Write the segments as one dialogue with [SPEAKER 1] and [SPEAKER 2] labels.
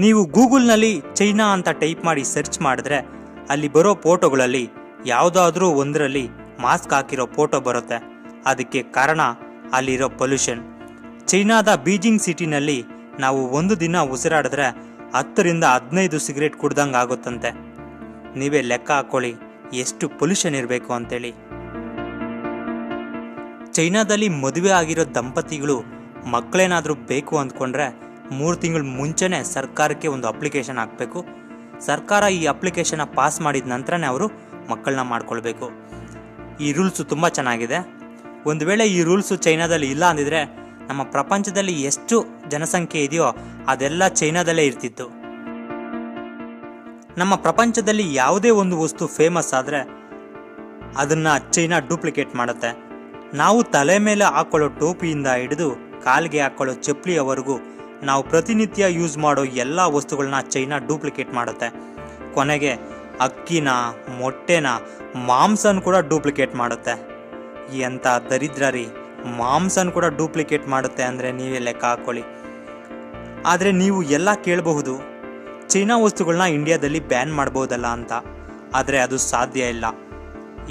[SPEAKER 1] ನೀವು ಗೂಗಲ್ನಲ್ಲಿ ಚೈನಾ ಅಂತ ಟೈಪ್ ಮಾಡಿ ಸರ್ಚ್ ಮಾಡಿದ್ರೆ ಅಲ್ಲಿ ಬರೋ ಫೋಟೋಗಳಲ್ಲಿ ಯಾವುದಾದ್ರೂ ಒಂದರಲ್ಲಿ ಮಾಸ್ಕ್ ಹಾಕಿರೋ ಫೋಟೋ ಬರುತ್ತೆ. ಅದಕ್ಕೆ ಕಾರಣ ಅಲ್ಲಿರೋ ಪೊಲ್ಯೂಷನ್. ಚೈನಾದ ಬೀಜಿಂಗ್ ಸಿಟಿನಲ್ಲಿ ನಾವು ಒಂದು ದಿನ ಉಸಿರಾಡಿದ್ರೆ 10ರಿಂದ 15 ಸಿಗರೇಟ್ ಕುಡ್ದಂಗೆ ಆಗುತ್ತಂತೆ. ನೀವೇ ಲೆಕ್ಕ ಹಾಕೊಳ್ಳಿ ಎಷ್ಟು ಪೊಲ್ಯೂಷನ್ ಇರಬೇಕು ಅಂತೇಳಿ. ಚೈನಾದಲ್ಲಿ ಮದುವೆ ಆಗಿರೋ ದಂಪತಿಗಳು ಮಕ್ಕಳೇನಾದರೂ ಬೇಕು ಅಂದ್ಕೊಂಡ್ರೆ 3 ತಿಂಗಳ ಮುಂಚೆನೇ ಸರ್ಕಾರಕ್ಕೆ ಒಂದು ಅಪ್ಲಿಕೇಶನ್ ಹಾಕಬೇಕು. ಸರ್ಕಾರ ಈ ಅಪ್ಲಿಕೇಶನ್ನ ಪಾಸ್ ಮಾಡಿದ ನಂತರನೇ ಅವರು ಮಕ್ಕಳನ್ನ ಮಾಡ್ಕೊಳ್ಬೇಕು. ಈ ರೂಲ್ಸು ತುಂಬ ಚೆನ್ನಾಗಿದೆ. ಒಂದು ವೇಳೆ ಈ ರೂಲ್ಸು ಚೈನಾದಲ್ಲಿ ಇಲ್ಲ ಅಂದಿದ್ರೆ ನಮ್ಮ ಪ್ರಪಂಚದಲ್ಲಿ ಎಷ್ಟು ಜನಸಂಖ್ಯೆ ಇದೆಯೋ ಅದೆಲ್ಲ ಚೈನಾದಲ್ಲೇ ಇರ್ತಿತ್ತು. ನಮ್ಮ ಪ್ರಪಂಚದಲ್ಲಿ ಯಾವುದೇ ಒಂದು ವಸ್ತು ಫೇಮಸ್ ಆದರೆ ಅದನ್ನು ಚೈನಾ ಡೂಪ್ಲಿಕೇಟ್ ಮಾಡುತ್ತೆ. ನಾವು ತಲೆ ಮೇಲೆ ಹಾಕೊಳ್ಳೋ ಟೋಪಿಯಿಂದ ಹಿಡಿದು ಕಾಲಿಗೆ ಹಾಕೊಳ್ಳೋ ಚಪ್ಪಲಿಯವರೆಗೂ ನಾವು ಪ್ರತಿನಿತ್ಯ ಯೂಸ್ ಮಾಡೋ ಎಲ್ಲ ವಸ್ತುಗಳನ್ನ ಚೈನಾ ಡೂಪ್ಲಿಕೇಟ್ ಮಾಡುತ್ತೆ. ಕೊನೆಗೆ ಅಕ್ಕಿನ, ಮೊಟ್ಟೆನ, ಮಾಂಸನ ಕೂಡ ಡೂಪ್ಲಿಕೇಟ್ ಮಾಡುತ್ತೆ. ಎಂಥ ದರಿದ್ರ ರೀ, ಮಾಂಸನ ಕೂಡ ಡೂಪ್ಲಿಕೇಟ್ ಮಾಡುತ್ತೆ ಅಂದರೆ ನೀವೇ ಲೆಕ್ಕ ಹಾಕೊಳ್ಳಿ. ಆದರೆ ನೀವು ಎಲ್ಲ ಕೇಳಬಹುದು ಚೈನಾ ವಸ್ತುಗಳನ್ನ ಇಂಡಿಯಾದಲ್ಲಿ ಬ್ಯಾನ್ ಮಾಡ್ಬೋದಲ್ಲ ಅಂತ. ಆದರೆ ಅದು ಸಾಧ್ಯ ಇಲ್ಲ.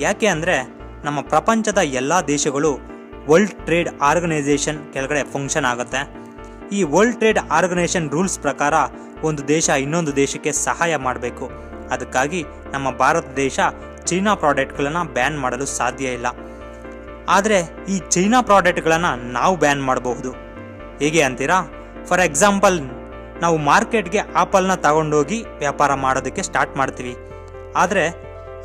[SPEAKER 1] ಯಾಕೆ ಅಂದರೆ ನಮ್ಮ ಪ್ರಪಂಚದ ಎಲ್ಲ ದೇಶಗಳು ವರ್ಲ್ಡ್ ಟ್ರೇಡ್ ಆರ್ಗನೈಸೇಷನ್ ಕೆಳಗಡೆ ಫಂಕ್ಷನ್ ಆಗುತ್ತೆ. ಈ ವರ್ಲ್ಡ್ ಟ್ರೇಡ್ ಆರ್ಗನೈಸೇಷನ್ ರೂಲ್ಸ್ ಪ್ರಕಾರ ಒಂದು ದೇಶ ಇನ್ನೊಂದು ದೇಶಕ್ಕೆ ಸಹಾಯ ಮಾಡಬೇಕು. ಅದಕ್ಕಾಗಿ ನಮ್ಮ ಭಾರತ ದೇಶ ಚೈನಾ ಪ್ರಾಡಕ್ಟ್ಗಳನ್ನು ಬ್ಯಾನ್ ಮಾಡಲು ಸಾಧ್ಯ ಇಲ್ಲ. ಆದರೆ ಈ ಚೈನಾ ಪ್ರಾಡಕ್ಟ್ಗಳನ್ನು ನಾವು ಬ್ಯಾನ್ ಮಾಡಬಹುದು. ಹೇಗೆ ಅಂತೀರಾ? ಫಾರ್ ಎಕ್ಸಾಂಪಲ್, ನಾವು ಮಾರ್ಕೆಟ್ಗೆ ಆಪಲ್ನ ತಗೊಂಡೋಗಿ ವ್ಯಾಪಾರ ಮಾಡೋದಕ್ಕೆ ಸ್ಟಾರ್ಟ್ ಮಾಡ್ತೀವಿ. ಆದರೆ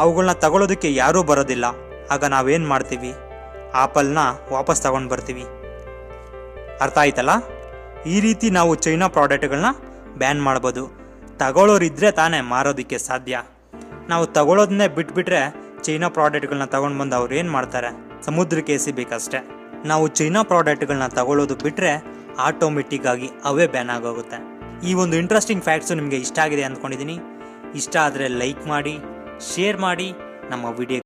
[SPEAKER 1] ಅವುಗಳನ್ನ ತಗೊಳ್ಳೋದಕ್ಕೆ ಯಾರೂ ಬರೋದಿಲ್ಲ. ಆಗ ನಾವೇನು ಮಾಡ್ತೀವಿ? ಆಪಲ್ನ ವಾಪಸ್ ತಗೊಂಡು ಬರ್ತೀವಿ. ಅರ್ಥ ಆಯ್ತಲ್ಲ? ಈ ರೀತಿ ನಾವು ಚೈನಾ ಪ್ರಾಡಕ್ಟ್ಗಳನ್ನ ಬ್ಯಾನ್ ಮಾಡ್ಬೋದು. ತಗೊಳ್ಳೋರಿದ್ರೆ ತಾನೇ ಮಾರೋದಕ್ಕೆ ಸಾಧ್ಯ. ನಾವು ತಗೊಳ್ಳೋದನ್ನೇ ಬಿಟ್ಬಿಟ್ರೆ ಚೈನಾ ಪ್ರಾಡಕ್ಟ್ಗಳನ್ನ ತಗೊಂಡು ಬಂದು ಅವ್ರು ಏನು ಮಾಡ್ತಾರೆ? ಸಮುದ್ರಕ್ಕೆ ಎಸಿಬೇಕಷ್ಟೆ. ನಾವು ಚೈನಾ ಪ್ರಾಡಕ್ಟ್ಗಳನ್ನ ತಗೊಳ್ಳೋದು ಬಿಟ್ಟರೆ ಆಟೋಮೆಟಿಕ್ ಆಗಿ ಅವೇ ಬ್ಯಾನ್ ಆಗೋಗುತ್ತೆ. ಈ ಒಂದು ಇಂಟ್ರೆಸ್ಟಿಂಗ್ ಫ್ಯಾಕ್ಟ್ಸು ನಿಮಗೆ ಇಷ್ಟ ಆಗಿದೆ ಅಂದ್ಕೊಂಡಿದ್ದೀನಿ. ಇಷ್ಟ ಆದರೆ ಲೈಕ್ ಮಾಡಿ, ಶೇರ್ ಮಾಡಿ ನಮ್ಮ ವಿಡಿಯೋ